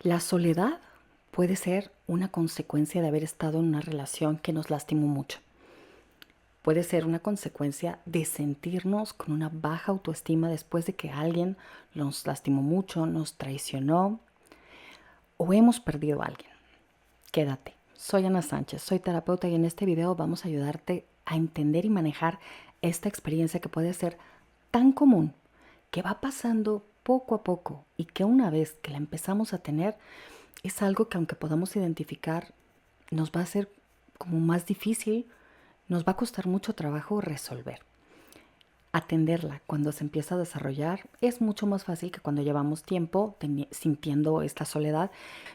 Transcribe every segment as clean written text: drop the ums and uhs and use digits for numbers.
La soledad puede ser una consecuencia de haber estado en una relación que nos lastimó mucho. Puede ser una consecuencia de sentirnos con una baja autoestima después de que alguien nos lastimó mucho, nos traicionó o hemos perdido a alguien. Quédate. Soy Ana Sánchez, soy terapeuta y en este video vamos a ayudarte a entender y manejar esta experiencia que puede ser tan común, que va pasando poco a poco y que una vez que la empezamos a tener, es algo que aunque podamos identificar, nos va a ser como más difícil, nos va a costar mucho trabajo resolver. Atenderla cuando se empieza a desarrollar es mucho más fácil que cuando llevamos tiempo sintiendo esta soledad,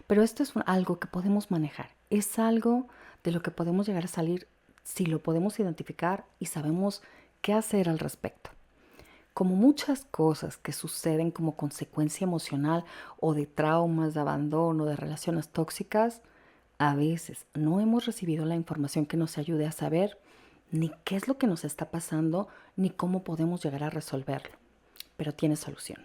pero esto es algo que podemos manejar, es algo de lo que podemos llegar a salir si lo podemos identificar y sabemos qué hacer al respecto. Como muchas cosas que suceden como consecuencia emocional o de traumas, de abandono, de relaciones tóxicas, a veces no hemos recibido la información que nos ayude a saber ni qué es lo que nos está pasando, ni cómo podemos llegar a resolverlo. Pero tiene solución.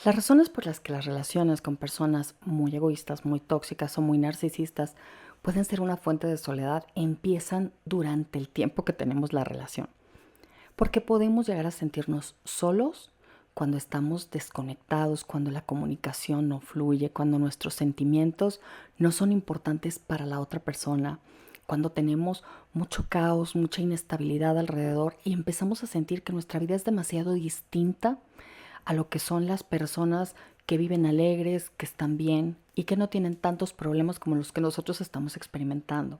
Las razones por las que las relaciones con personas muy egoístas, muy tóxicas o muy narcisistas pueden ser una fuente de soledad empiezan durante el tiempo que tenemos la relación. Porque podemos llegar a sentirnos solos cuando estamos desconectados, cuando la comunicación no fluye, cuando nuestros sentimientos no son importantes para la otra persona, cuando tenemos mucho caos, mucha inestabilidad alrededor y empezamos a sentir que nuestra vida es demasiado distinta a lo que son las personas que viven alegres, que están bien y que no tienen tantos problemas como los que nosotros estamos experimentando.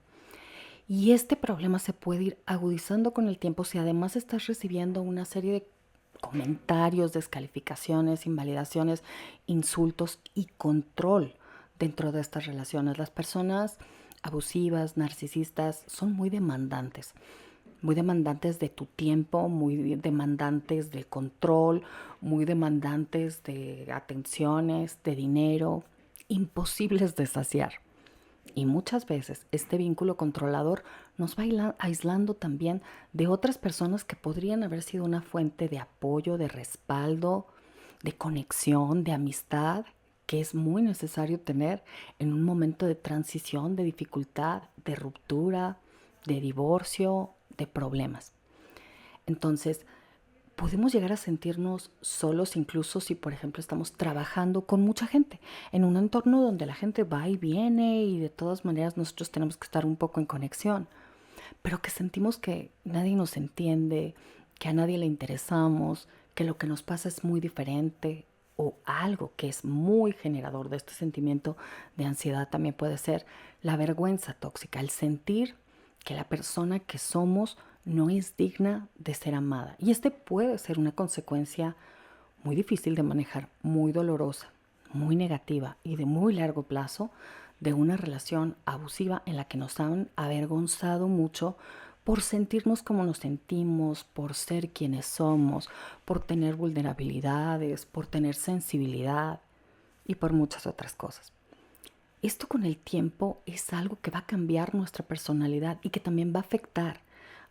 Y este problema se puede ir agudizando con el tiempo si además estás recibiendo una serie de comentarios, descalificaciones, invalidaciones, insultos y control dentro de estas relaciones. Las personas abusivas, narcisistas, son muy demandantes de tu tiempo, muy demandantes del control, muy demandantes de atenciones, de dinero, imposibles de saciar. Y muchas veces este vínculo controlador nos va aislando también de otras personas que podrían haber sido una fuente de apoyo, de respaldo, de conexión, de amistad, que es muy necesario tener en un momento de transición, de dificultad, de ruptura, de divorcio, de problemas. Entonces, podemos llegar a sentirnos solos incluso si, por ejemplo, estamos trabajando con mucha gente, en un entorno donde la gente va y viene y de todas maneras nosotros tenemos que estar un poco en conexión, pero que sentimos que nadie nos entiende, que a nadie le interesamos, que lo que nos pasa es muy diferente o algo que es muy generador de este sentimiento de ansiedad también puede ser la vergüenza tóxica, el sentir que la persona que somos no es digna de ser amada. Y este puede ser una consecuencia muy difícil de manejar, muy dolorosa, muy negativa y de muy largo plazo de una relación abusiva en la que nos han avergonzado mucho por sentirnos como nos sentimos, por ser quienes somos, por tener vulnerabilidades, por tener sensibilidad y por muchas otras cosas. Esto con el tiempo es algo que va a cambiar nuestra personalidad y que también va a afectar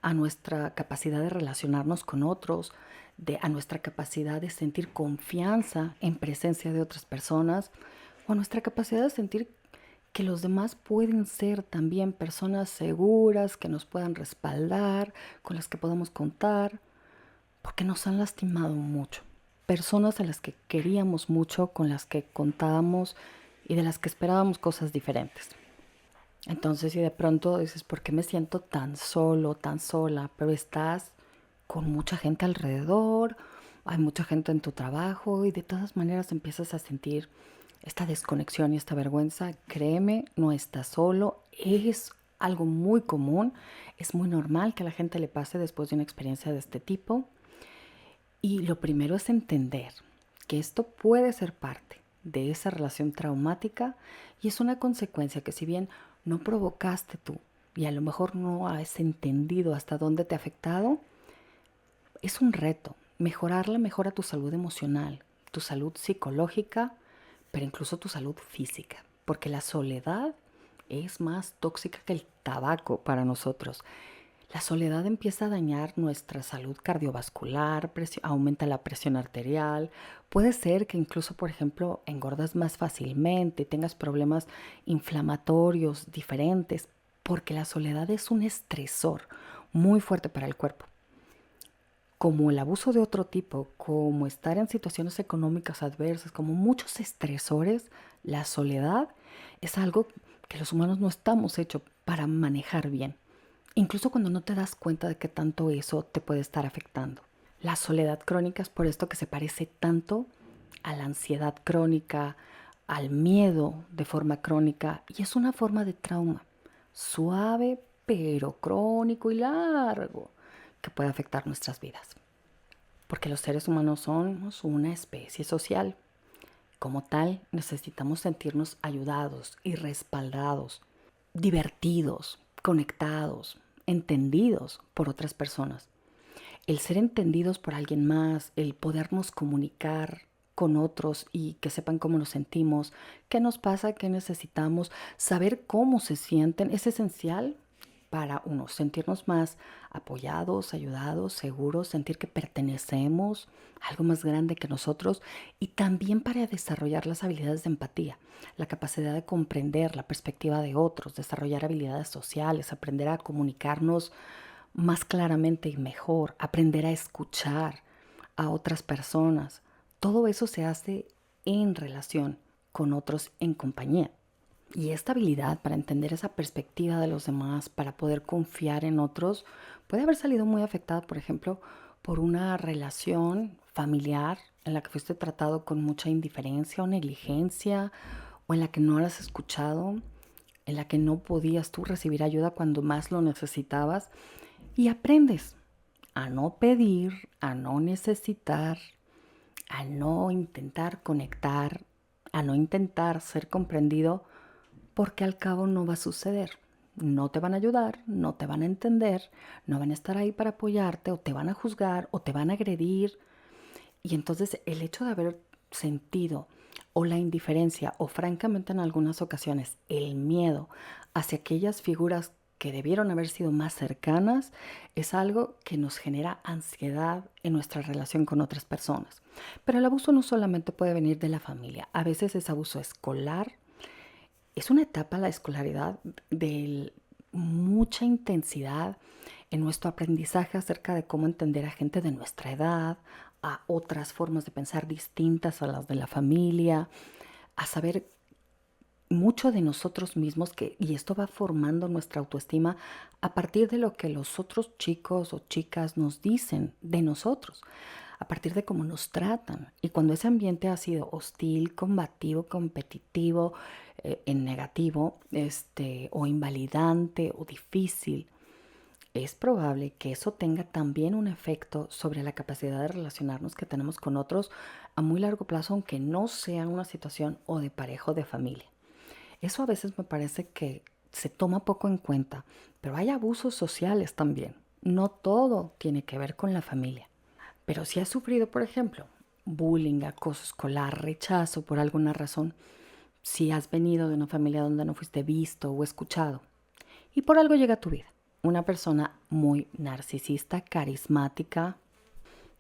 a nuestra capacidad de relacionarnos con otros, a nuestra capacidad de sentir confianza en presencia de otras personas o a nuestra capacidad de sentir que los demás pueden ser también personas seguras, que nos puedan respaldar, con las que podamos contar, porque nos han lastimado mucho. Personas a las que queríamos mucho, con las que contábamos y de las que esperábamos cosas diferentes. Entonces, si de pronto dices, ¿por qué me siento tan solo, tan sola? Pero estás con mucha gente alrededor, hay mucha gente en tu trabajo y de todas maneras empiezas a sentir esta desconexión y esta vergüenza. Créeme, no estás solo, es algo muy común, es muy normal que a la gente le pase después de una experiencia de este tipo. Y lo primero es entender que esto puede ser parte de esa relación traumática y es una consecuencia que si bien no provocaste tú y a lo mejor no has entendido hasta dónde te ha afectado, es un reto. Mejorarla mejora tu salud emocional, tu salud psicológica, pero incluso tu salud física, porque la soledad es más tóxica que el tabaco para nosotros. La soledad empieza a dañar nuestra salud cardiovascular, aumenta la presión arterial. Puede ser que incluso, por ejemplo, engordas más fácilmente, tengas problemas inflamatorios diferentes, porque la soledad es un estresor muy fuerte para el cuerpo. Como el abuso de otro tipo, como estar en situaciones económicas adversas, como muchos estresores, la soledad es algo que los humanos no estamos hechos para manejar bien, incluso cuando no te das cuenta de que tanto eso te puede estar afectando. La soledad crónica es por esto que se parece tanto a la ansiedad crónica, al miedo de forma crónica, y es una forma de trauma suave pero crónico y largo que puede afectar nuestras vidas. Porque los seres humanos somos una especie social. Como tal, necesitamos sentirnos ayudados y respaldados, divertidos, conectados, entendidos por otras personas. El ser entendidos por alguien más, el podernos comunicar con otros y que sepan cómo nos sentimos, qué nos pasa, qué necesitamos, saber cómo se sienten, es esencial para uno, sentirnos más apoyados, ayudados, seguros, sentir que pertenecemos a algo más grande que nosotros y también para desarrollar las habilidades de empatía, la capacidad de comprender la perspectiva de otros, desarrollar habilidades sociales, aprender a comunicarnos más claramente y mejor, aprender a escuchar a otras personas. Todo eso se hace en relación con otros en compañía. Y esta habilidad para entender esa perspectiva de los demás, para poder confiar en otros, puede haber salido muy afectada, por ejemplo, por una relación familiar en la que fuiste tratado con mucha indiferencia o negligencia, o en la que no eras escuchado, en la que no podías tú recibir ayuda cuando más lo necesitabas. Y aprendes a no pedir, a no necesitar, a no intentar conectar, a no intentar ser comprendido, porque al cabo no va a suceder. No te van a ayudar, no te van a entender, no van a estar ahí para apoyarte, o te van a juzgar, o te van a agredir. Y entonces el hecho de haber sentido o la indiferencia, o francamente en algunas ocasiones el miedo hacia aquellas figuras que debieron haber sido más cercanas, es algo que nos genera ansiedad en nuestra relación con otras personas. Pero el abuso no solamente puede venir de la familia, a veces es abuso escolar. Es una etapa, la escolaridad, de mucha intensidad en nuestro aprendizaje acerca de cómo entender a gente de nuestra edad, a otras formas de pensar distintas a las de la familia, a saber mucho de nosotros mismos, y esto va formando nuestra autoestima a partir de lo que los otros chicos o chicas nos dicen de nosotros, a partir de cómo nos tratan. Y cuando ese ambiente ha sido hostil, combativo, competitivo, en negativo, o invalidante o difícil, es probable que eso tenga también un efecto sobre la capacidad de relacionarnos que tenemos con otros a muy largo plazo, aunque no sea una situación o de pareja o de familia. Eso a veces me parece que se toma poco en cuenta, pero hay abusos sociales también. No todo tiene que ver con la familia. Pero si has sufrido, por ejemplo, bullying, acoso escolar, rechazo por alguna razón, si has venido de una familia donde no fuiste visto o escuchado, y por algo llega a tu vida una persona muy narcisista, carismática,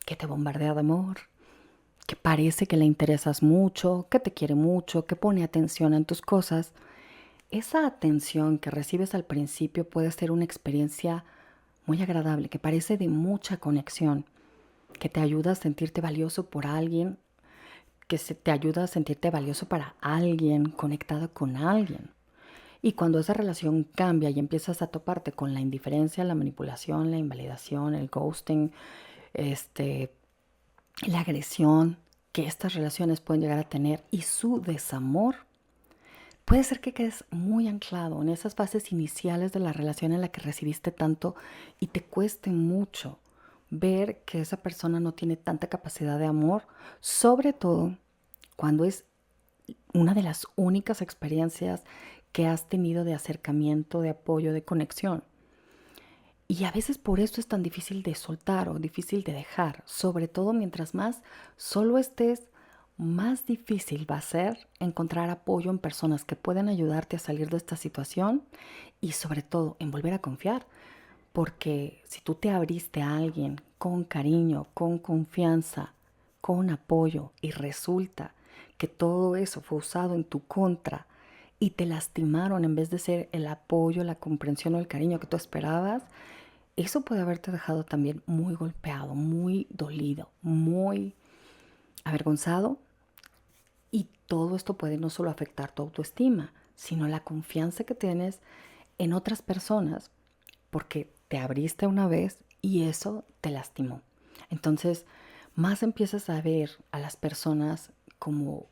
que te bombardea de amor, que parece que le interesas mucho, que te quiere mucho, que pone atención en tus cosas, esa atención que recibes al principio puede ser una experiencia muy agradable, que parece de mucha conexión, que te ayuda a sentirte valioso por alguien, te ayuda a sentirte valioso para alguien, conectado con alguien. Y cuando esa relación cambia y empiezas a toparte con la indiferencia, la manipulación, la invalidación, el ghosting, la agresión que estas relaciones pueden llegar a tener y su desamor, puede ser que quedes muy anclado en esas fases iniciales de la relación en la que recibiste tanto y te cueste mucho ver que esa persona no tiene tanta capacidad de amor, sobre todo cuando es una de las únicas experiencias que has tenido de acercamiento, de apoyo, de conexión. Y a veces por eso es tan difícil de soltar o difícil de dejar, sobre todo mientras más solo estés, más difícil va a ser encontrar apoyo en personas que puedan ayudarte a salir de esta situación y sobre todo en volver a confiar, Porque si tú te abriste a alguien con cariño, con confianza, con apoyo y resulta que todo eso fue usado en tu contra y te lastimaron en vez de ser el apoyo, la comprensión o el cariño que tú esperabas, eso puede haberte dejado también muy golpeado, muy dolido, muy avergonzado, y todo esto puede no solo afectar tu autoestima, sino la confianza que tienes en otras personas porque te abriste una vez y eso te lastimó. Entonces, más empiezas a ver a las personas como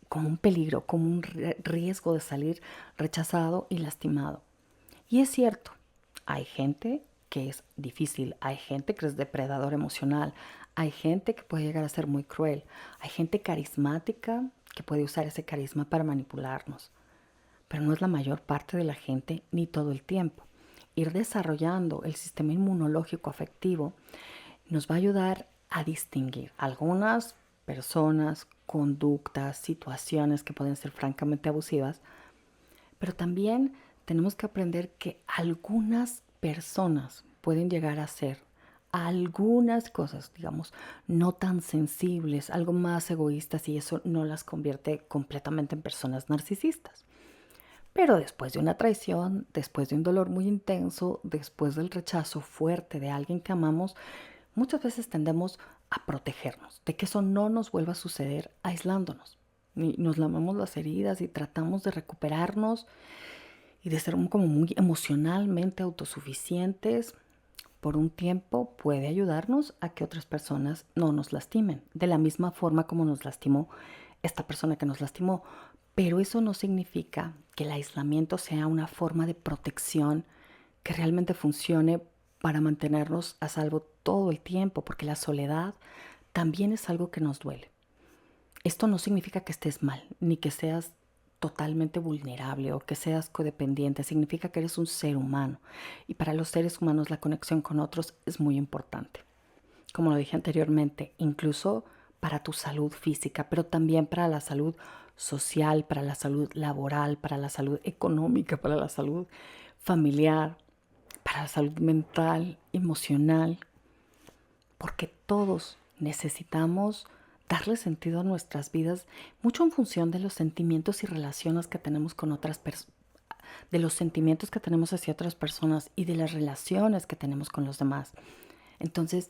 un peligro, como un riesgo de salir rechazado y lastimado. Y es cierto, hay gente que es difícil, hay gente que es depredador emocional, hay gente que puede llegar a ser muy cruel, hay gente carismática que puede usar ese carisma para manipularnos, pero no es la mayor parte de la gente ni todo el tiempo. Ir desarrollando el sistema inmunológico afectivo nos va a ayudar a distinguir algunas personas, conductas, situaciones que pueden ser francamente abusivas, pero también tenemos que aprender que algunas personas pueden llegar a ser algunas cosas, digamos, no tan sensibles, algo más egoístas, y eso no las convierte completamente en personas narcisistas. Pero después de una traición, después de un dolor muy intenso, después del rechazo fuerte de alguien que amamos, muchas veces tendemos a protegernos de que eso no nos vuelva a suceder aislándonos. Y nos lamamos las heridas y tratamos de recuperarnos y de ser como muy emocionalmente autosuficientes por un tiempo. Puede ayudarnos a que otras personas no nos lastimen de la misma forma como nos lastimó esta persona que nos lastimó. Pero eso no significa que el aislamiento sea una forma de protección que realmente funcione para mantenernos a salvo todo el tiempo, porque la soledad también es algo que nos duele. Esto no significa que estés mal, ni que seas totalmente vulnerable o que seas codependiente. Significa que eres un ser humano. Y para los seres humanos la conexión con otros es muy importante. Como lo dije anteriormente, incluso para tu salud física, pero también para la salud social, para la salud laboral, para la salud económica, para la salud familiar, para la salud mental, emocional, porque todos necesitamos darle sentido a nuestras vidas mucho en función de los sentimientos y relaciones que tenemos con otras personas, de los sentimientos que tenemos hacia otras personas y de las relaciones que tenemos con los demás. Entonces,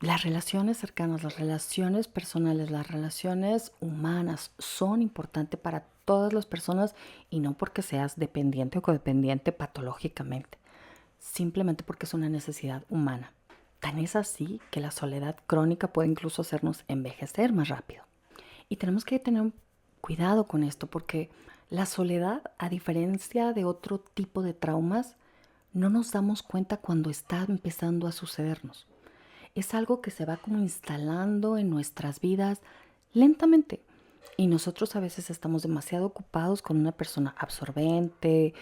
las relaciones cercanas, las relaciones personales, las relaciones humanas son importantes para todas las personas, y no porque seas dependiente o codependiente patológicamente, simplemente porque es una necesidad humana. Tan es así que la soledad crónica puede incluso hacernos envejecer más rápido. Y tenemos que tener cuidado con esto, porque la soledad, a diferencia de otro tipo de traumas, no nos damos cuenta cuando está empezando a sucedernos. Es algo que se va como instalando en nuestras vidas lentamente. Y nosotros a veces estamos demasiado ocupados con una persona absorbente,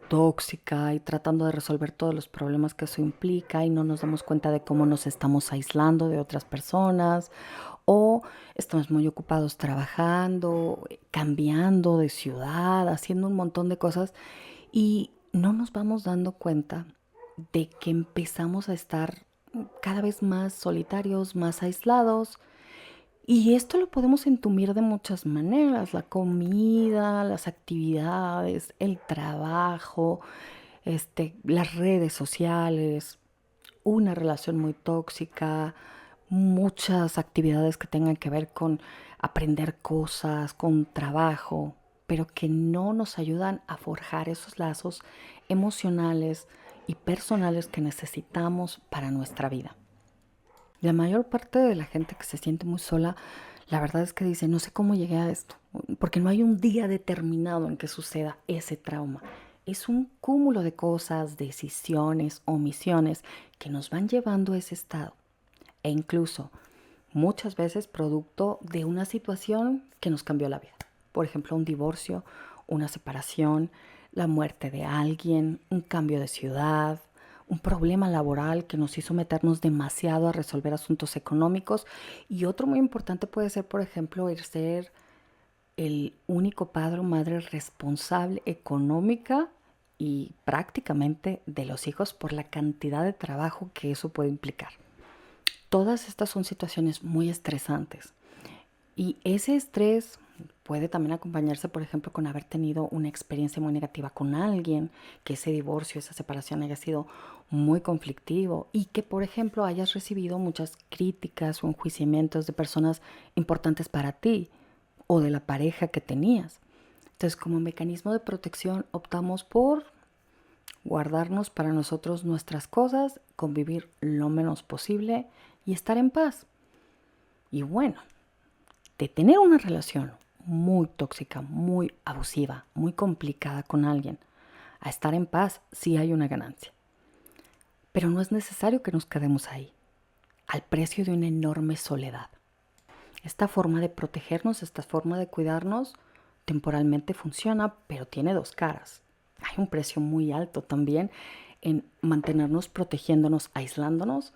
tóxica, y tratando de resolver todos los problemas que eso implica, y no nos damos cuenta de cómo nos estamos aislando de otras personas, o estamos muy ocupados trabajando, cambiando de ciudad, haciendo un montón de cosas, y no nos vamos dando cuenta de que empezamos a estar cada vez más solitarios, más aislados. Y esto lo podemos entumir de muchas maneras: la comida, las actividades, el trabajo, las redes sociales, una relación muy tóxica, muchas actividades que tengan que ver con aprender cosas, con trabajo, pero que no nos ayudan a forjar esos lazos emocionales y personales que necesitamos para nuestra vida. La mayor parte de la gente que se siente muy sola, la verdad es que dice: no sé cómo llegué a esto, porque no hay un día determinado en que suceda ese trauma. Es un cúmulo de cosas, decisiones, omisiones que nos van llevando a ese estado. E incluso muchas veces producto de una situación que nos cambió la vida. Por ejemplo, un divorcio, una separación, la muerte de alguien, un cambio de ciudad, un problema laboral que nos hizo meternos demasiado a resolver asuntos económicos. Y otro muy importante puede ser, por ejemplo, el ser el único padre o madre responsable económica y prácticamente de los hijos por la cantidad de trabajo que eso puede implicar. Todas estas son situaciones muy estresantes y ese estrés puede también acompañarse, por ejemplo, con haber tenido una experiencia muy negativa con alguien, que ese divorcio, esa separación haya sido muy conflictivo y que, por ejemplo, hayas recibido muchas críticas o enjuiciamientos de personas importantes para ti o de la pareja que tenías. Entonces, como mecanismo de protección, optamos por guardarnos para nosotros nuestras cosas, convivir lo menos posible y estar en paz. Y bueno, de tener una relación muy tóxica, muy abusiva, muy complicada con alguien, a estar en paz, sí hay una ganancia. Pero no es necesario que nos quedemos ahí, al precio de una enorme soledad. Esta forma de protegernos, esta forma de cuidarnos, temporalmente funciona, pero tiene dos caras. Hay un precio muy alto también en mantenernos protegiéndonos, aislándonos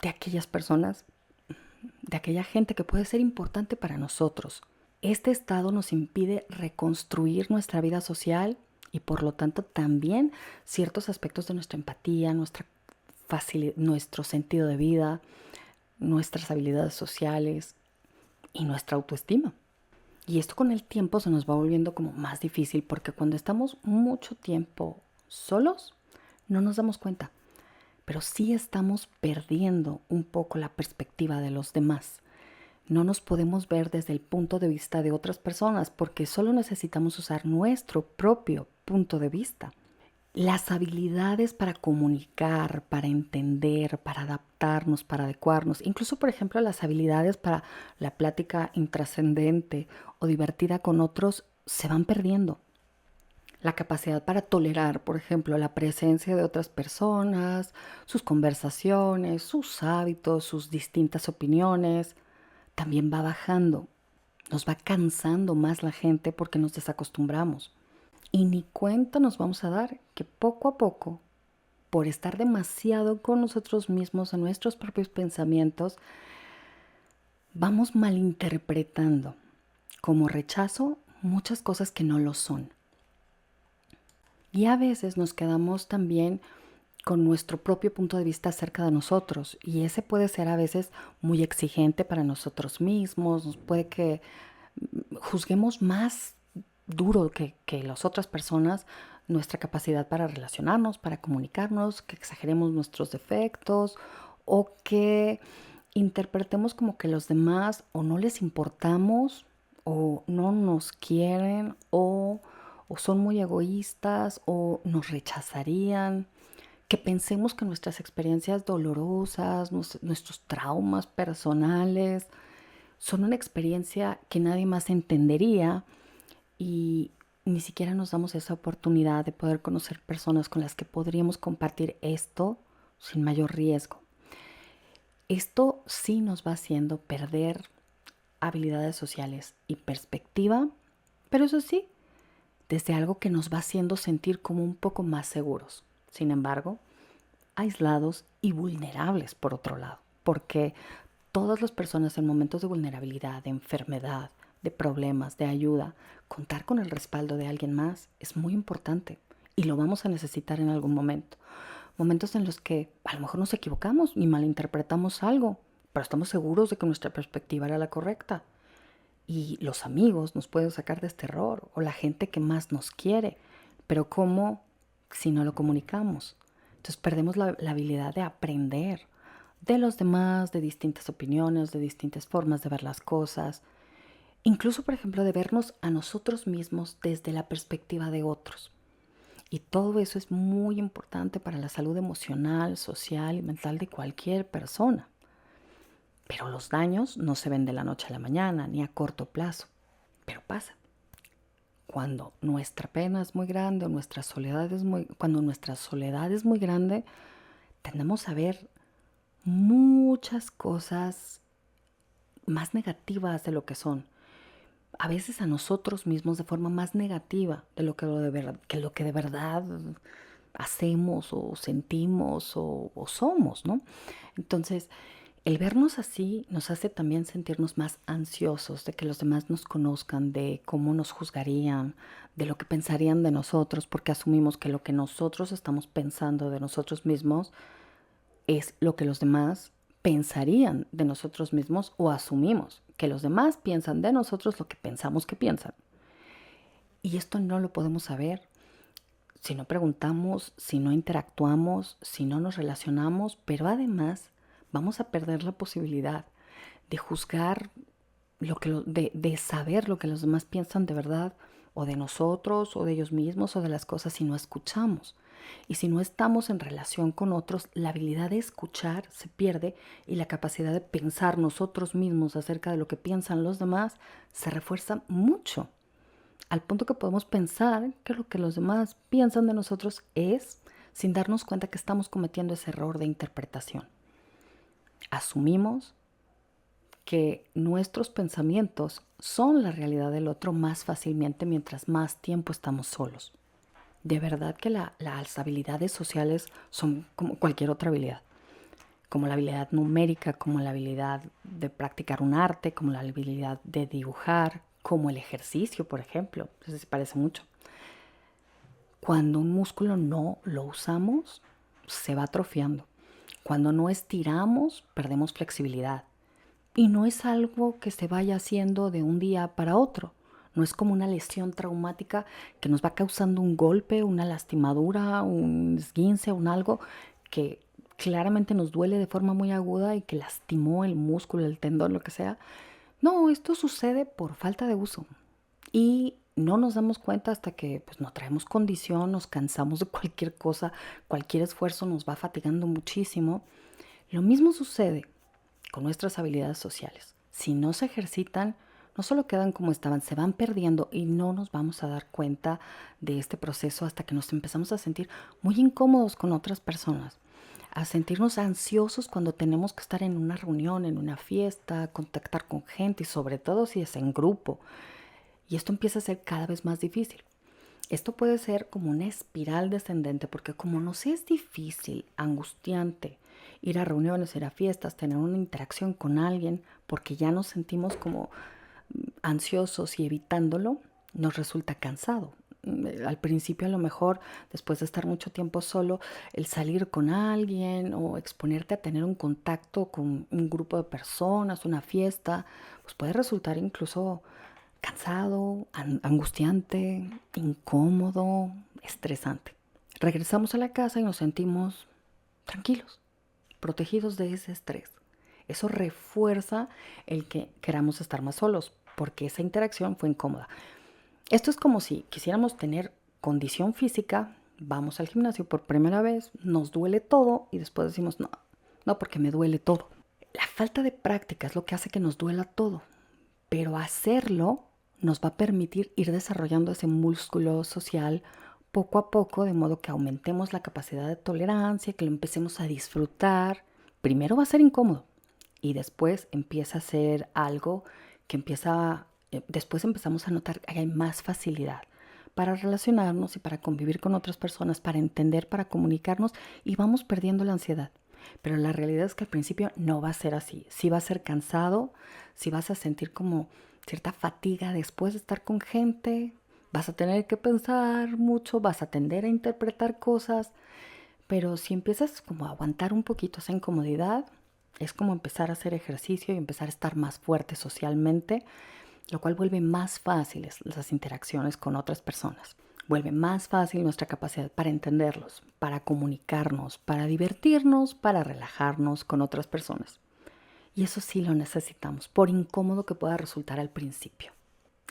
de aquellas personas, de aquella gente que puede ser importante para nosotros. Este estado nos impide reconstruir nuestra vida social y por lo tanto también ciertos aspectos de nuestra empatía, nuestro sentido de vida, nuestras habilidades sociales y nuestra autoestima. Y esto con el tiempo se nos va volviendo como más difícil porque cuando estamos mucho tiempo solos no nos damos cuenta, pero sí estamos perdiendo un poco la perspectiva de los demás. No nos podemos ver desde el punto de vista de otras personas porque solo necesitamos usar nuestro propio punto de vista. Las habilidades para comunicar, para entender, para adaptarnos, para adecuarnos, incluso por ejemplo las habilidades para la plática intrascendente o divertida con otros se van perdiendo. La capacidad para tolerar, por ejemplo, la presencia de otras personas, sus conversaciones, sus hábitos, sus distintas opiniones, también va bajando. Nos va cansando más la gente porque nos desacostumbramos. Y ni cuenta nos vamos a dar que poco a poco, por estar demasiado con nosotros mismos, en nuestros propios pensamientos, vamos malinterpretando como rechazo muchas cosas que no lo son. Y a veces nos quedamos también con nuestro propio punto de vista acerca de nosotros. Y ese puede ser a veces muy exigente para nosotros mismos. Puede que juzguemos más duro que las otras personas nuestra capacidad para relacionarnos, para comunicarnos, que exageremos nuestros defectos o que interpretemos como que los demás o no les importamos o no nos quieren o son muy egoístas o nos rechazarían, que pensemos que nuestras experiencias dolorosas, nuestros traumas personales, son una experiencia que nadie más entendería y ni siquiera nos damos esa oportunidad de poder conocer personas con las que podríamos compartir esto sin mayor riesgo. Esto sí nos va haciendo perder habilidades sociales y perspectiva, pero eso sí, desde algo que nos va haciendo sentir como un poco más seguros. Sin embargo, aislados y vulnerables por otro lado, porque todas las personas en momentos de vulnerabilidad, de enfermedad, de problemas, de ayuda, contar con el respaldo de alguien más es muy importante y lo vamos a necesitar en algún momento. Momentos en los que a lo mejor nos equivocamos y malinterpretamos algo, pero estamos seguros de que nuestra perspectiva era la correcta. Y los amigos nos pueden sacar de este error o la gente que más nos quiere, pero ¿cómo si no lo comunicamos? Entonces perdemos la habilidad de aprender de los demás, de distintas opiniones, de distintas formas de ver las cosas. Incluso, por ejemplo, de vernos a nosotros mismos desde la perspectiva de otros. Y todo eso es muy importante para la salud emocional, social y mental de cualquier persona. Pero los daños no se ven de la noche a la mañana ni a corto plazo. Pero pasa. Cuando nuestra pena es muy grande o cuando nuestra soledad es muy grande, tendemos a ver muchas cosas más negativas de lo que son. A veces a nosotros mismos de forma más negativa de lo que de verdad hacemos o sentimos o somos, ¿no? Entonces, El vernos así nos hace también sentirnos más ansiosos de que los demás nos conozcan, de cómo nos juzgarían, de lo que pensarían de nosotros, porque asumimos que lo que nosotros estamos pensando de nosotros mismos es lo que los demás pensarían de nosotros mismos, o asumimos que los demás piensan de nosotros lo que pensamos que piensan. Y esto no lo podemos saber si no preguntamos, si no interactuamos, si no nos relacionamos, pero además vamos a perder la posibilidad de juzgar, de saber lo que los demás piensan de verdad, o de nosotros, o de ellos mismos, o de las cosas, si no escuchamos. Y si no estamos en relación con otros, la habilidad de escuchar se pierde, y la capacidad de pensar nosotros mismos acerca de lo que piensan los demás se refuerza mucho, al punto que podemos pensar que lo que los demás piensan de nosotros es, sin darnos cuenta que estamos cometiendo ese error de interpretación. Asumimos que nuestros pensamientos son la realidad del otro más fácilmente mientras más tiempo estamos solos. De verdad que las habilidades sociales son como cualquier otra habilidad, como la habilidad numérica, como la habilidad de practicar un arte, como la habilidad de dibujar, como el ejercicio, por ejemplo. Eso se parece mucho. Cuando un músculo no lo usamos, se va atrofiando. Cuando no estiramos, perdemos flexibilidad. Y no es algo que se vaya haciendo de un día para otro. No es como una lesión traumática que nos va causando un golpe, una lastimadura, un esguince, un algo que claramente nos duele de forma muy aguda y que lastimó el músculo, el tendón, lo que sea. No, esto sucede por falta de uso. Y no nos damos cuenta hasta que pues, no traemos condición, nos cansamos de cualquier cosa, cualquier esfuerzo nos va fatigando muchísimo. Lo mismo sucede con nuestras habilidades sociales. Si no se ejercitan, no solo quedan como estaban, se van perdiendo, y no nos vamos a dar cuenta de este proceso hasta que nos empezamos a sentir muy incómodos con otras personas, a sentirnos ansiosos cuando tenemos que estar en una reunión, en una fiesta, contactar con gente, y sobre todo si es en grupo. Y esto empieza a ser cada vez más difícil. Esto puede ser como una espiral descendente, porque como nos es difícil, angustiante, ir a reuniones, ir a fiestas, tener una interacción con alguien, porque ya nos sentimos como ansiosos y evitándolo, nos resulta cansado. Al principio, a lo mejor, después de estar mucho tiempo solo, el salir con alguien o exponerte a tener un contacto con un grupo de personas, una fiesta, pues puede resultar incluso cansado, angustiante, incómodo, estresante. Regresamos a la casa y nos sentimos tranquilos, protegidos de ese estrés. Eso refuerza el que queramos estar más solos, porque esa interacción fue incómoda. Esto es como si quisiéramos tener condición física, vamos al gimnasio por primera vez, nos duele todo y después decimos no, porque me duele todo. La falta de práctica es lo que hace que nos duela todo, pero hacerlo nos va a permitir ir desarrollando ese músculo social poco a poco, de modo que aumentemos la capacidad de tolerancia, que lo empecemos a disfrutar. Primero va a ser incómodo y después empieza a ser algo que después empezamos a notar que hay más facilidad para relacionarnos y para convivir con otras personas, para entender, para comunicarnos, y vamos perdiendo la ansiedad. Pero la realidad es que al principio no va a ser así. Sí va a ser cansado, sí vas a sentir como cierta fatiga después de estar con gente, vas a tener que pensar mucho, vas a tender a interpretar cosas, pero si empiezas como a aguantar un poquito esa incomodidad, es como empezar a hacer ejercicio y empezar a estar más fuerte socialmente, lo cual vuelve más fáciles las interacciones con otras personas. Vuelve más fácil nuestra capacidad para entenderlos, para comunicarnos, para divertirnos, para relajarnos con otras personas. Y eso sí lo necesitamos, por incómodo que pueda resultar al principio.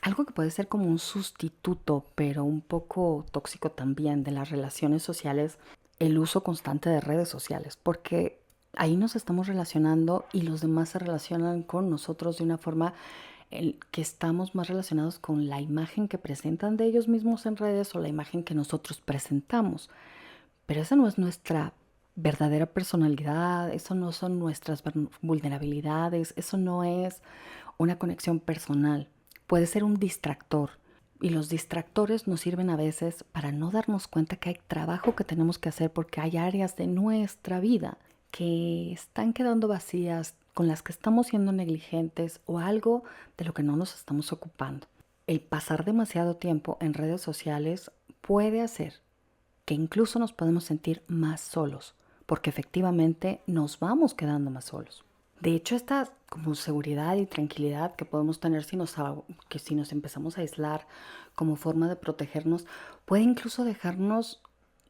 Algo que puede ser como un sustituto, pero un poco tóxico también, de las relaciones sociales, el uso constante de redes sociales, porque ahí nos estamos relacionando y los demás se relacionan con nosotros de una forma que estamos más relacionados con la imagen que presentan de ellos mismos en redes o la imagen que nosotros presentamos. Pero esa no es nuestra verdadera personalidad, eso no son nuestras vulnerabilidades, eso no es una conexión personal. Puede ser un distractor. Y los distractores nos sirven a veces para no darnos cuenta que hay trabajo que tenemos que hacer, porque hay áreas de nuestra vida que están quedando vacías con las que estamos siendo negligentes o algo de lo que no nos estamos ocupando. El pasar demasiado tiempo en redes sociales puede hacer que incluso nos podemos sentir más solos, porque efectivamente nos vamos quedando más solos. De hecho, esta como seguridad y tranquilidad que podemos tener si nos empezamos a aislar como forma de protegernos, puede incluso dejarnos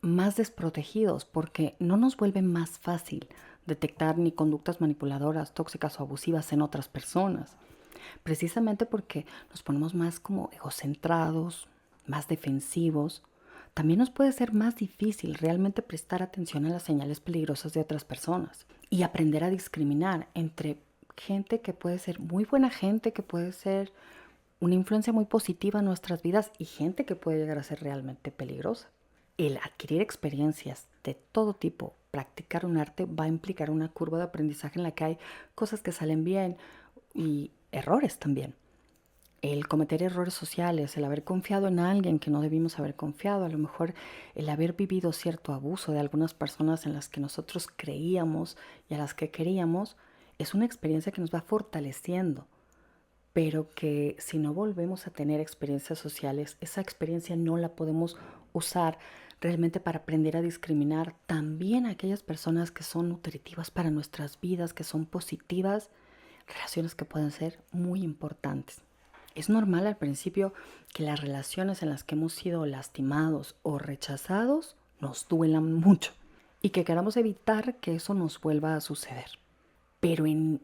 más desprotegidos porque no nos vuelve más fácil detectar ni conductas manipuladoras, tóxicas o abusivas en otras personas. Precisamente porque nos ponemos más como egocentrados, más defensivos. También nos puede ser más difícil realmente prestar atención a las señales peligrosas de otras personas y aprender a discriminar entre gente que puede ser muy buena gente, que puede ser una influencia muy positiva en nuestras vidas y gente que puede llegar a ser realmente peligrosa. El adquirir experiencias de todo tipo, practicar un arte, va a implicar una curva de aprendizaje en la que hay cosas que salen bien y errores también. El cometer errores sociales, el haber confiado en alguien que no debimos haber confiado, a lo mejor el haber vivido cierto abuso de algunas personas en las que nosotros creíamos y a las que queríamos, es una experiencia que nos va fortaleciendo, pero que si no volvemos a tener experiencias sociales, esa experiencia no la podemos usar realmente para aprender a discriminar también a aquellas personas que son nutritivas para nuestras vidas, que son positivas, relaciones que pueden ser muy importantes. Es normal al principio que las relaciones en las que hemos sido lastimados o rechazados nos duelan mucho y que queramos evitar que eso nos vuelva a suceder. Pero en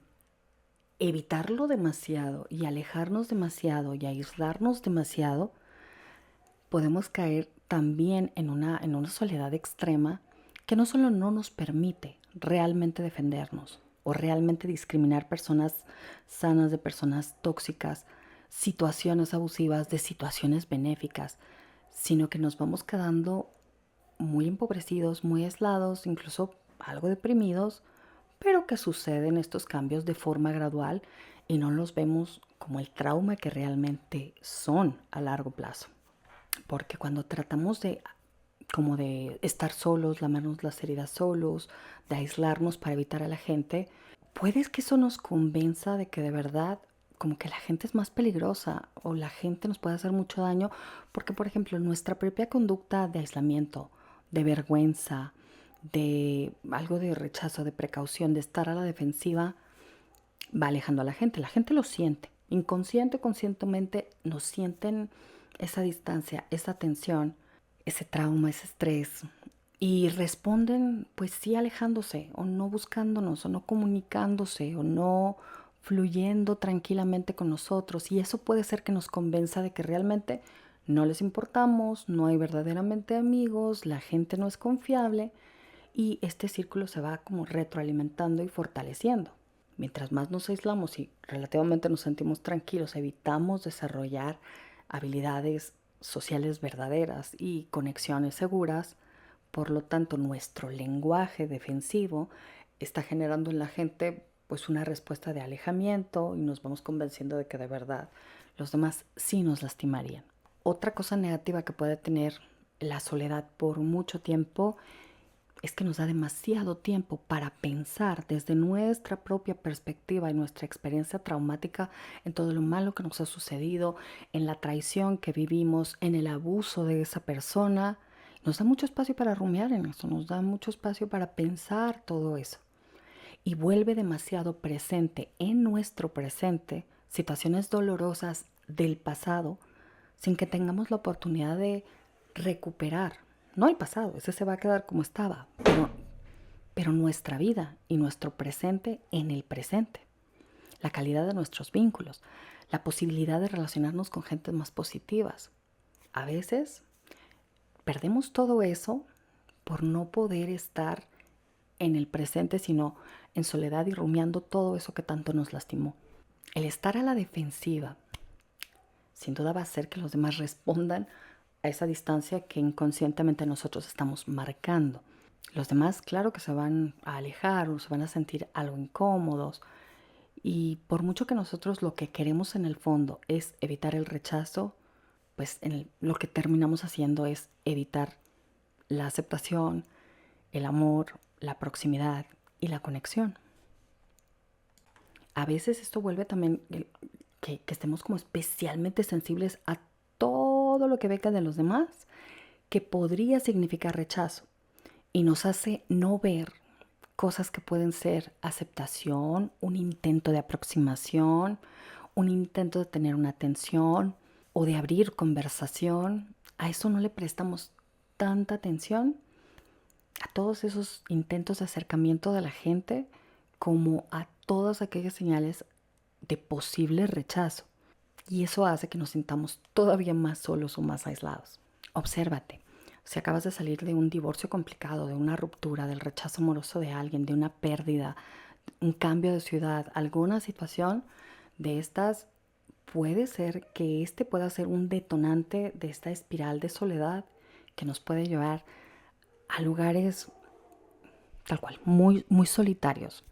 evitarlo demasiado y alejarnos demasiado y aislarnos demasiado, podemos caer también en una soledad extrema que no solo no nos permite realmente defendernos o realmente discriminar personas sanas de personas tóxicas, situaciones abusivas de situaciones benéficas, sino que nos vamos quedando muy empobrecidos, muy aislados, incluso algo deprimidos, pero que suceden estos cambios de forma gradual y no los vemos como el trauma que realmente son a largo plazo. Porque cuando tratamos de como de estar solos, lamernos las heridas solos, de aislarnos para evitar a la gente, puede que eso nos convenza de que de verdad como que la gente es más peligrosa o la gente nos puede hacer mucho daño porque, por ejemplo, nuestra propia conducta de aislamiento, de vergüenza, de algo de rechazo, de precaución, de estar a la defensiva, va alejando a la gente. La gente lo siente. Inconsciente o conscientemente nos sienten esa distancia, esa tensión, ese trauma, ese estrés. Y responden, pues sí, alejándose, o no buscándonos, o no comunicándose, o no fluyendo tranquilamente con nosotros. Y eso puede ser que nos convenza de que realmente no les importamos, no hay verdaderamente amigos, la gente no es confiable. Y este círculo se va como retroalimentando y fortaleciendo. Mientras más nos aislamos y relativamente nos sentimos tranquilos, evitamos desarrollar habilidades sociales verdaderas y conexiones seguras. Por lo tanto, nuestro lenguaje defensivo está generando en la gente pues una respuesta de alejamiento y nos vamos convenciendo de que de verdad los demás sí nos lastimarían. Otra cosa negativa que puede tener la soledad por mucho tiempo es que nos da demasiado tiempo para pensar desde nuestra propia perspectiva y nuestra experiencia traumática en todo lo malo que nos ha sucedido, en la traición que vivimos, en el abuso de esa persona. Nos da mucho espacio para rumiar en eso, nos da mucho espacio para pensar todo eso. Y vuelve demasiado presente en nuestro presente situaciones dolorosas del pasado sin que tengamos la oportunidad de recuperar. No el pasado, ese se va a quedar como estaba, pero nuestra vida y nuestro presente en el presente. La calidad de nuestros vínculos, la posibilidad de relacionarnos con gente más positivas. A veces perdemos todo eso por no poder estar en el presente, sino en soledad y rumiando todo eso que tanto nos lastimó. El estar a la defensiva, sin duda va a hacer que los demás respondan a esa distancia que inconscientemente nosotros estamos marcando. Los demás, claro que se van a alejar o se van a sentir algo incómodos. Y por mucho que nosotros lo que queremos en el fondo es evitar el rechazo, pues lo que terminamos haciendo es evitar la aceptación, el amor, la proximidad y la conexión. A veces esto vuelve también que estemos como especialmente sensibles a todo lo que venga de los demás, que podría significar rechazo, y nos hace no ver cosas que pueden ser aceptación, un intento de aproximación, un intento de tener una atención o de abrir conversación. A eso no le prestamos tanta atención, a todos esos intentos de acercamiento de la gente, como a todas aquellas señales de posible rechazo. Y eso hace que nos sintamos todavía más solos o más aislados. Obsérvate. Si acabas de salir de un divorcio complicado, de una ruptura, del rechazo amoroso de alguien, de una pérdida, un cambio de ciudad, alguna situación de estas, puede ser que este pueda ser un detonante de esta espiral de soledad que nos puede llevar a lugares tal cual, muy, muy solitarios,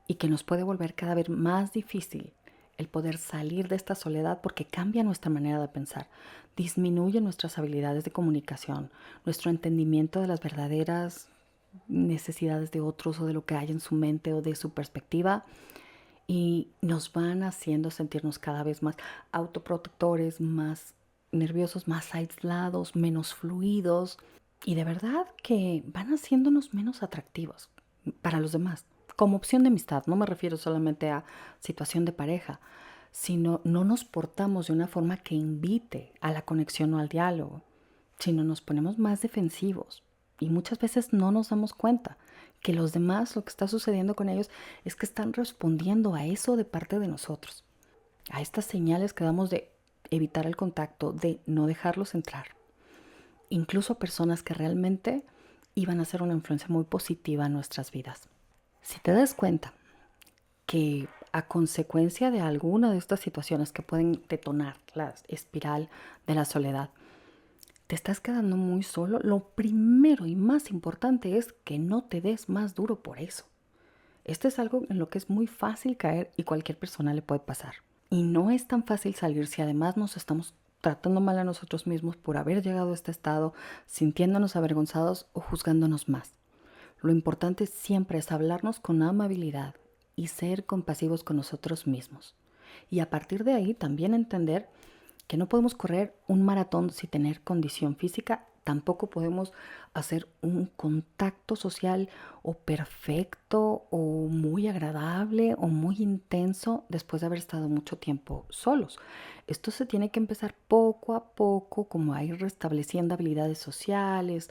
y que nos puede volver cada vez más difícil el poder salir de esta soledad, porque cambia nuestra manera de pensar, disminuye nuestras habilidades de comunicación, nuestro entendimiento de las verdaderas necesidades de otros o de lo que hay en su mente o de su perspectiva, y nos van haciendo sentirnos cada vez más autoprotectores, más nerviosos, más aislados, menos fluidos, y de verdad que van haciéndonos menos atractivos para los demás. Como opción de amistad, no me refiero solamente a situación de pareja, sino no nos portamos de una forma que invite a la conexión o al diálogo, sino nos ponemos más defensivos, y muchas veces no nos damos cuenta que los demás, lo que está sucediendo con ellos es que están respondiendo a eso de parte de nosotros, a estas señales que damos de evitar el contacto, de no dejarlos entrar, incluso personas que realmente iban a ser una influencia muy positiva en nuestras vidas. Si te das cuenta que a consecuencia de alguna de estas situaciones que pueden detonar la espiral de la soledad, te estás quedando muy solo, lo primero y más importante es que no te des más duro por eso. Esto es algo en lo que es muy fácil caer y cualquier persona le puede pasar. Y no es tan fácil salir si además nos estamos tratando mal a nosotros mismos por haber llegado a este estado, sintiéndonos avergonzados o juzgándonos más. Lo importante siempre es hablarnos con amabilidad y ser compasivos con nosotros mismos. Y a partir de ahí también entender que no podemos correr un maratón sin tener condición física, tampoco podemos hacer un contacto social o perfecto o muy agradable o muy intenso después de haber estado mucho tiempo solos. Esto se tiene que empezar poco a poco, como a ir restableciendo habilidades sociales,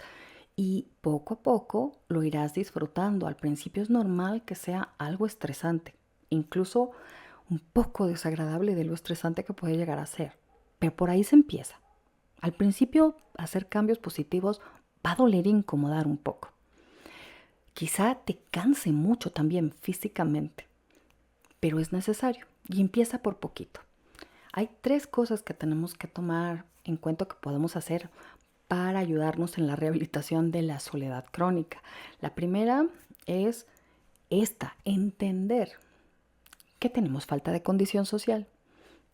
y poco a poco lo irás disfrutando. Al principio es normal que sea algo estresante, incluso un poco desagradable de lo estresante que puede llegar a ser. Pero por ahí se empieza. Al principio, hacer cambios positivos va a doler e incomodar un poco. Quizá te canse mucho también físicamente, pero es necesario y empieza por poquito. Hay 3 cosas que tenemos que tomar en cuenta que podemos hacer para ayudarnos en la rehabilitación de la soledad crónica. La primera es entender que tenemos falta de condición social,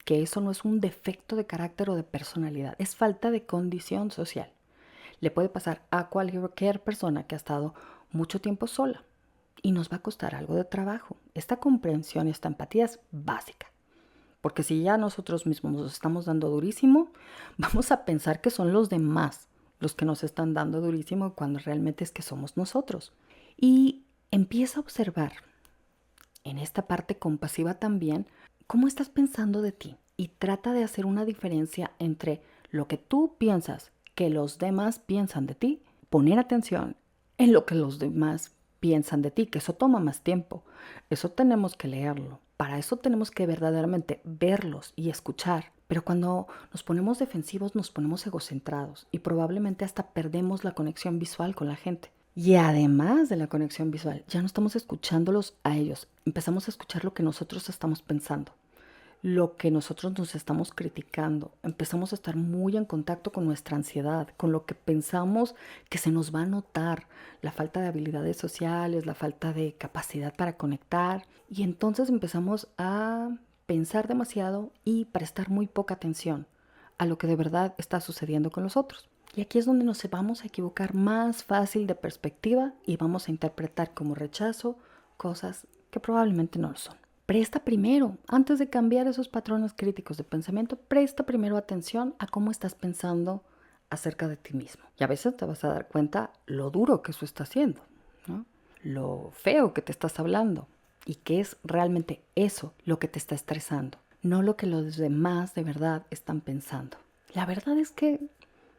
que eso no es un defecto de carácter o de personalidad, es falta de condición social. Le puede pasar a cualquier persona que ha estado mucho tiempo sola y nos va a costar algo de trabajo. Esta comprensión, esta empatía es básica, porque si ya nosotros mismos nos estamos dando durísimo, vamos a pensar que son los demás los que nos están dando durísimo cuando realmente es que somos nosotros. Y empieza a observar en esta parte compasiva también cómo estás pensando de ti, y trata de hacer una diferencia entre lo que tú piensas que los demás piensan de ti, poner atención en lo que los demás piensan de ti, que eso toma más tiempo, eso tenemos que leerlo, para eso tenemos que verdaderamente verlos y escuchar. Pero cuando nos ponemos defensivos nos ponemos egocentrados y probablemente hasta perdemos la conexión visual con la gente. Y además de la conexión visual, ya no estamos escuchándolos a ellos, empezamos a escuchar lo que nosotros estamos pensando, lo que nosotros nos estamos criticando. Empezamos a estar muy en contacto con nuestra ansiedad, con lo que pensamos que se nos va a notar, la falta de habilidades sociales, la falta de capacidad para conectar. Y entonces empezamos a pensar demasiado y prestar muy poca atención a lo que de verdad está sucediendo con los otros. Y aquí es donde nos vamos a equivocar más fácil de perspectiva y vamos a interpretar como rechazo cosas que probablemente no lo son. Presta primero, antes de cambiar esos patrones críticos de pensamiento, presta primero atención a cómo estás pensando acerca de ti mismo. Y a veces te vas a dar cuenta lo duro que eso está haciendo, ¿no? Lo feo que te estás hablando y que es realmente eso lo que te está estresando, no lo que los demás de verdad están pensando. La verdad es que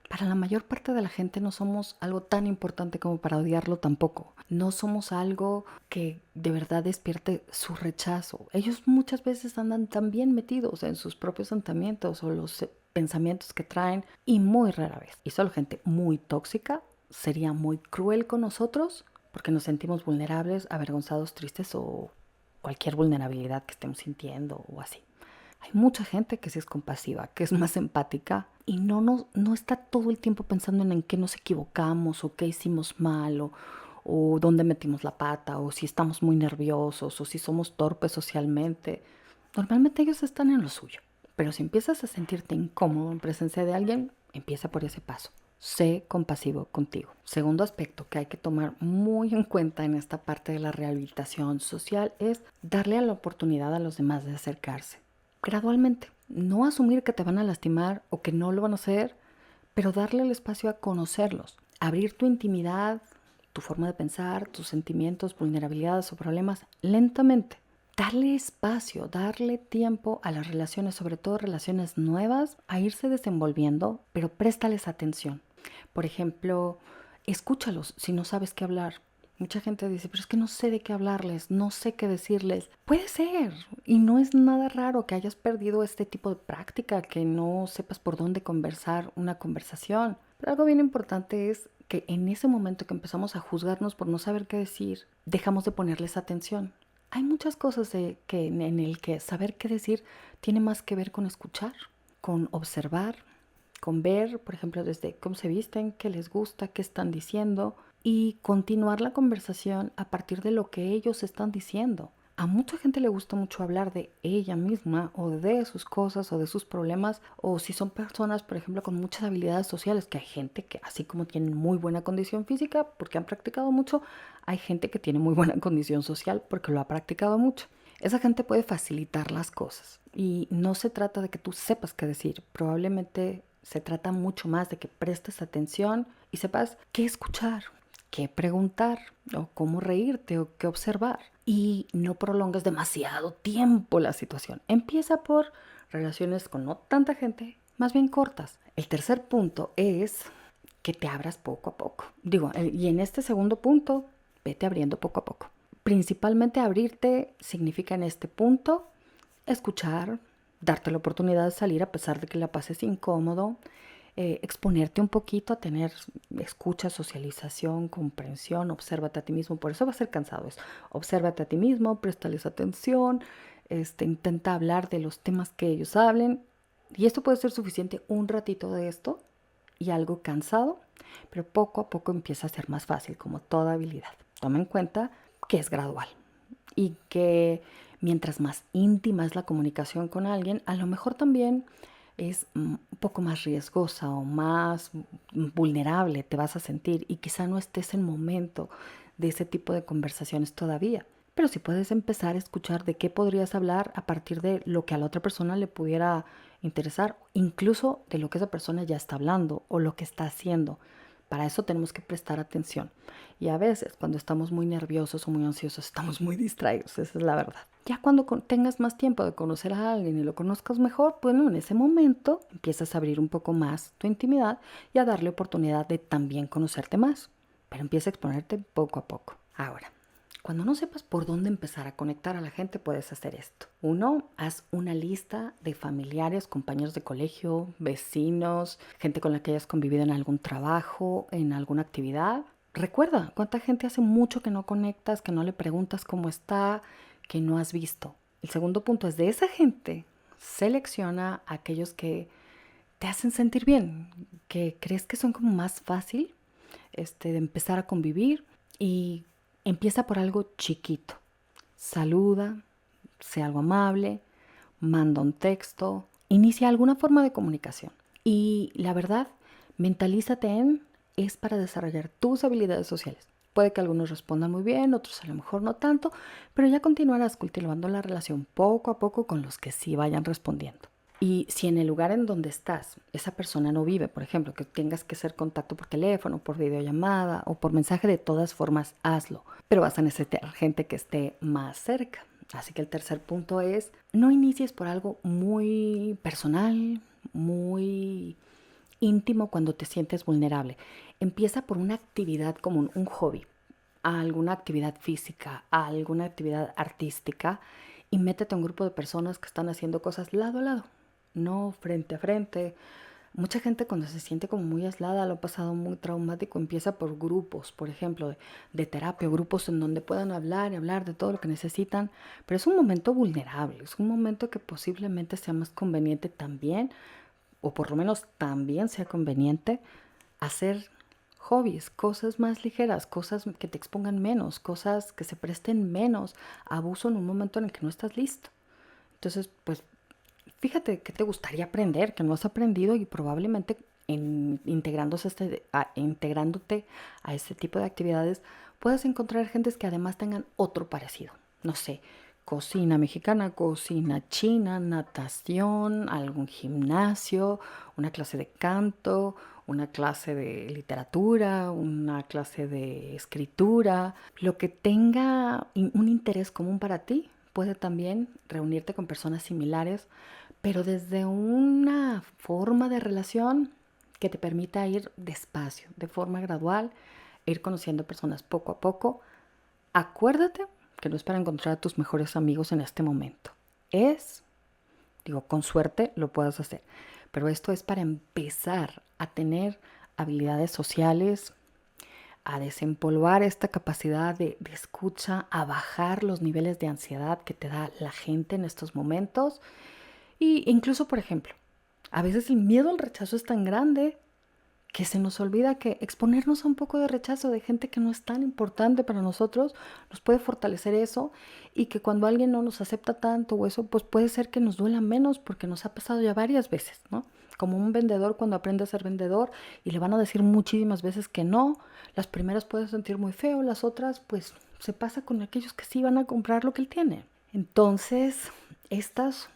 para la mayor parte de la gente no somos algo tan importante como para odiarlo tampoco. No somos algo que de verdad despierte su rechazo. Ellos muchas veces andan tan bien metidos en sus propios sentimientos o los pensamientos que traen y muy rara vez. Y solo gente muy tóxica sería muy cruel con nosotros porque nos sentimos vulnerables, avergonzados, tristes o cualquier vulnerabilidad que estemos sintiendo o así. Hay mucha gente que sí es compasiva, que es más empática y no está todo el tiempo pensando en qué nos equivocamos o qué hicimos mal o dónde metimos la pata o si estamos muy nerviosos o si somos torpes socialmente. Normalmente ellos están en lo suyo. Pero si empiezas a sentirte incómodo en presencia de alguien, empieza por ese paso. Sé compasivo contigo. Segundo aspecto que hay que tomar muy en cuenta en esta parte de la rehabilitación social es darle la oportunidad a los demás de acercarse. Gradualmente. No asumir que te van a lastimar o que no lo van a hacer, pero darle el espacio a conocerlos. Abrir tu intimidad, tu forma de pensar, tus sentimientos, vulnerabilidades o problemas lentamente. Darle espacio, darle tiempo a las relaciones, sobre todo relaciones nuevas, a irse desenvolviendo, pero préstales atención. Por ejemplo, escúchalos si no sabes qué hablar. Mucha gente dice, pero es que no sé de qué hablarles, no sé qué decirles. Puede ser, y no es nada raro que hayas perdido este tipo de práctica, que no sepas por dónde conversar una conversación. Pero algo bien importante es que en ese momento que empezamos a juzgarnos por no saber qué decir, dejamos de ponerles atención. Hay muchas cosas en el que saber qué decir tiene más que ver con escuchar, con observar, con ver, por ejemplo, desde cómo se visten, qué les gusta, qué están diciendo y continuar la conversación a partir de lo que ellos están diciendo. A mucha gente le gusta mucho hablar de ella misma o de sus cosas o de sus problemas, o si son personas, por ejemplo, con muchas habilidades sociales, que hay gente que así como tienen muy buena condición física porque han practicado mucho, hay gente que tiene muy buena condición social porque lo ha practicado mucho. Esa gente puede facilitar las cosas y no se trata de que tú sepas qué decir, probablemente se trata mucho más de que prestes atención y sepas qué escuchar, qué preguntar o cómo reírte o qué observar. Y no prolongues demasiado tiempo la situación. Empieza por relaciones con no tanta gente, más bien cortas. El tercer punto es que te abras poco a poco. Y en este segundo punto, vete abriendo poco a poco. Principalmente abrirte significa en este punto escuchar, darte la oportunidad de salir a pesar de que la pases incómodo, exponerte un poquito a tener escucha, socialización, comprensión, obsérvate a ti mismo. Por eso va a ser cansado. Obsérvate a ti mismo, préstales atención, intenta hablar de los temas que ellos hablen. Y esto puede ser suficiente, un ratito de esto y algo cansado, pero poco a poco empieza a ser más fácil, como toda habilidad. Toma en cuenta que es gradual y que mientras más íntima es la comunicación con alguien, a lo mejor también es un poco más riesgosa o más vulnerable te vas a sentir y quizá no estés en momento de ese tipo de conversaciones todavía. Pero sí puedes empezar a escuchar de qué podrías hablar a partir de lo que a la otra persona le pudiera interesar, incluso de lo que esa persona ya está hablando o lo que está haciendo. Para eso tenemos que prestar atención. Y a veces cuando estamos muy nerviosos o muy ansiosos estamos muy distraídos, esa es la verdad. Ya cuando tengas más tiempo de conocer a alguien y lo conozcas mejor, bueno, en ese momento empiezas a abrir un poco más tu intimidad y a darle oportunidad de también conocerte más. Pero empieza a exponerte poco a poco. Ahora, cuando no sepas por dónde empezar a conectar a la gente, puedes hacer esto. 1. Haz una lista de familiares, compañeros de colegio, vecinos, gente con la que hayas convivido en algún trabajo, en alguna actividad. Recuerda cuánta gente hace mucho que no conectas, que no le preguntas cómo está, que no has visto. El segundo punto es de esa gente, selecciona a aquellos que te hacen sentir bien, que crees que son como más fácil de empezar a convivir y empieza por algo chiquito. Saluda, sea algo amable, manda un texto, inicia alguna forma de comunicación. Y la verdad, mentalízate es para desarrollar tus habilidades sociales. puede que algunos respondan muy bien, otros a lo mejor no tanto, pero ya continuarás cultivando la relación poco a poco con los que sí vayan respondiendo. Y si en el lugar en donde estás, esa persona no vive, por ejemplo, que tengas que hacer contacto por teléfono, por videollamada o por mensaje, de todas formas, hazlo. Pero vas a necesitar gente que esté más cerca. Así que el tercer punto es, no inicies por algo muy personal, muy íntimo cuando te sientes vulnerable. Empieza por una actividad común, un hobby, alguna actividad física, alguna actividad artística y métete a un grupo de personas que están haciendo cosas lado a lado, no frente a frente. Mucha gente cuando se siente como muy aislada, lo ha pasado muy traumático, empieza por grupos, por ejemplo, de terapia, grupos en donde puedan hablar y hablar de todo lo que necesitan, pero es un momento vulnerable, es un momento que posiblemente sea más conveniente también, o por lo menos también sea conveniente, hacer hobbies, cosas más ligeras, cosas que te expongan menos, cosas que se presten menos a abuso en un momento en el que no estás listo. Entonces, pues fíjate qué te gustaría aprender, que no has aprendido y probablemente integrándote a este tipo de actividades puedas encontrar gentes que además tengan otro parecido. No sé, cocina mexicana, cocina china, natación, algún gimnasio, una clase de canto, una clase de literatura, una clase de escritura, lo que tenga un interés común para ti. Puede también reunirte con personas similares, pero desde una forma de relación que te permita ir despacio, de forma gradual, ir conociendo personas poco a poco. Acuérdate que no es para encontrar a tus mejores amigos en este momento. Con suerte lo puedas hacer, pero esto es para empezar a tener habilidades sociales, a desempolvar esta capacidad de escucha, a bajar los niveles de ansiedad que te da la gente en estos momentos. Y incluso, por ejemplo, a veces el miedo al rechazo es tan grande que se nos olvida que exponernos a un poco de rechazo de gente que no es tan importante para nosotros nos puede fortalecer eso, y que cuando alguien no nos acepta tanto o eso, pues puede ser que nos duela menos porque nos ha pasado ya varias veces, ¿no? Como un vendedor cuando aprende a ser vendedor y le van a decir muchísimas veces que no, las primeras puede sentir muy feo, las otras pues se pasa con aquellos que sí van a comprar lo que él tiene. Entonces, estas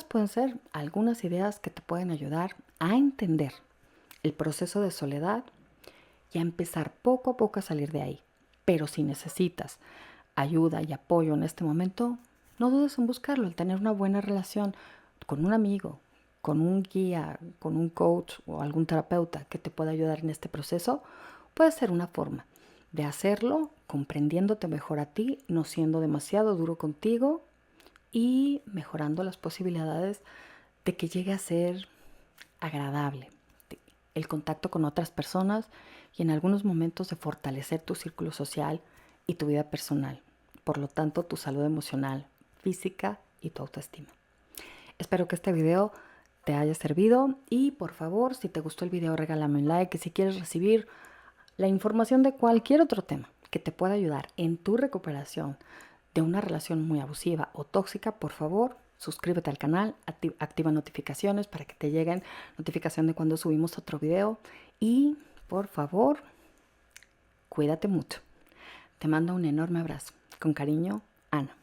pueden ser algunas ideas que te pueden ayudar a entender el proceso de soledad y a empezar poco a poco a salir de ahí. Pero si necesitas ayuda y apoyo en este momento, no dudes en buscarlo. El tener una buena relación con un amigo, con un guía, con un coach o algún terapeuta que te pueda ayudar en este proceso, puede ser una forma de hacerlo comprendiéndote mejor a ti, no siendo demasiado duro contigo y mejorando las posibilidades de que llegue a ser agradable el contacto con otras personas y en algunos momentos de fortalecer tu círculo social y tu vida personal. Por lo tanto, tu salud emocional, física y tu autoestima. Espero que este video te haya servido y por favor, si te gustó el video, regálame un like, y si quieres recibir la información de cualquier otro tema que te pueda ayudar en tu recuperación de una relación muy abusiva o tóxica, por favor, suscríbete al canal, activa notificaciones para que te lleguen notificación de cuando subimos otro video y, por favor, cuídate mucho. Te mando un enorme abrazo. Con cariño, Ana.